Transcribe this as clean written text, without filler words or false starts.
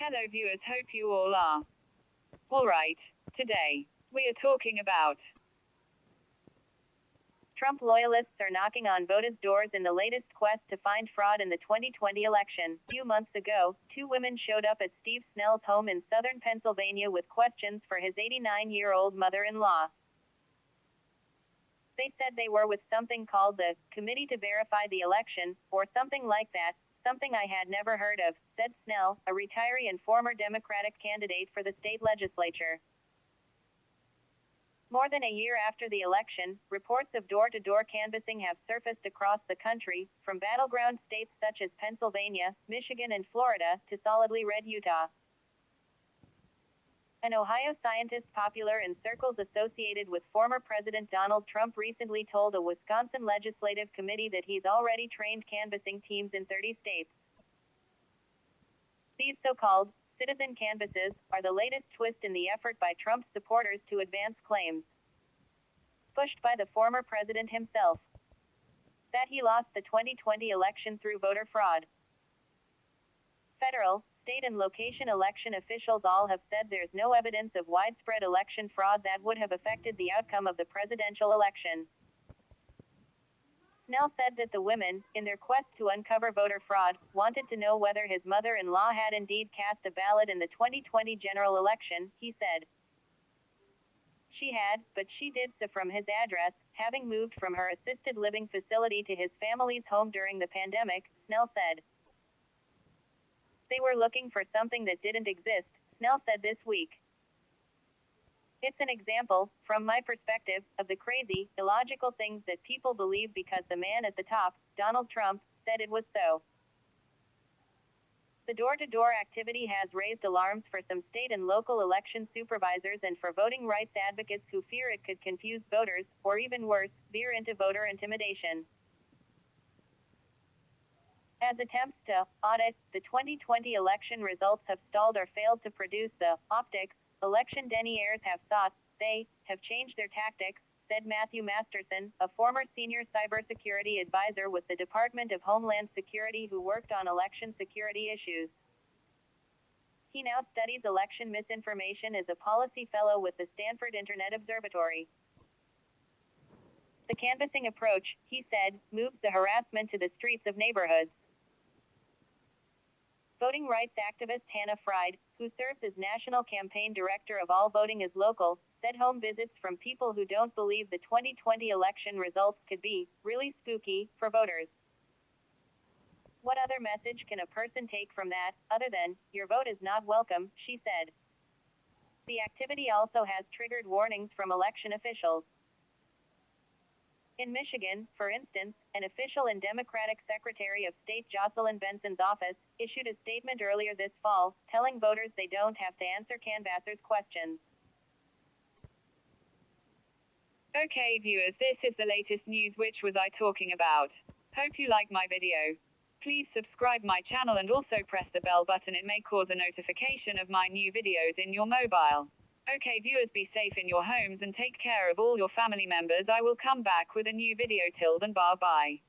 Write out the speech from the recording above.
Hello viewers, hope you all are alright. Today, we are talking about Trump loyalists are knocking on voters' doors in the latest quest to find fraud in the 2020 election. A few months ago, two women showed up at Steve Snell's home in southern Pennsylvania with questions for his 89-year-old mother-in-law. They said they were with something called the Committee to Verify the Election, or something like that, something I had never heard of, said Snell, a retiree and former Democratic candidate for the state legislature. More than a year after the election, reports of door-to-door canvassing have surfaced across the country, from battleground states such as Pennsylvania, Michigan and Florida, to solidly red Utah. An Ohio scientist popular in circles associated with former President Donald Trump recently told a Wisconsin legislative committee that he's already trained canvassing teams in 30 states. These so-called citizen canvasses are the latest twist in the effort by Trump's supporters to advance claims, pushed by the former president himself, that he lost the 2020 election through voter fraud. Federal, state and location election officials all have said there's no evidence of widespread election fraud that would have affected the outcome of the presidential election. Snell said that the women, in their quest to uncover voter fraud, wanted to know whether his mother-in-law had indeed cast a ballot in the 2020 general election. He said she had, but she did so from his address, having moved from her assisted living facility to his family's home during the pandemic, Snell said. They were looking for something that didn't exist, Snell said this week. It's an example, from my perspective, of the crazy, illogical things that people believe because the man at the top, Donald Trump, said it was so. The door-to-door activity has raised alarms for some state and local election supervisors and for voting rights advocates who fear it could confuse voters, or even worse, veer into voter intimidation. As attempts to audit the 2020 election results have stalled or failed to produce the optics election deniers have sought, they have changed their tactics, said Matthew Masterson, a former senior cybersecurity advisor with the Department of Homeland Security who worked on election security issues. He now studies election misinformation as a policy fellow with the Stanford Internet Observatory. The canvassing approach, he said, moves the harassment to the streets of neighborhoods. Voting rights activist Hannah Fried, who serves as national campaign director of All Voting is Local, said home visits from people who don't believe the 2020 election results could be really spooky for voters. What other message can a person take from that, other than, your vote is not welcome, she said. The activity also has triggered warnings from election officials. In Michigan, for instance, an official in Democratic Secretary of State Jocelyn Benson's office issued a statement earlier this fall, telling voters they don't have to answer canvassers' questions. Okay viewers, this is the latest news which was I talking about. Hope you like my video. Please subscribe my channel and also press the bell button. It may cause a notification of my new videos in your mobile. Okay viewers, be safe in your homes and take care of all your family members. I will come back with a new video. Till then, bye bye.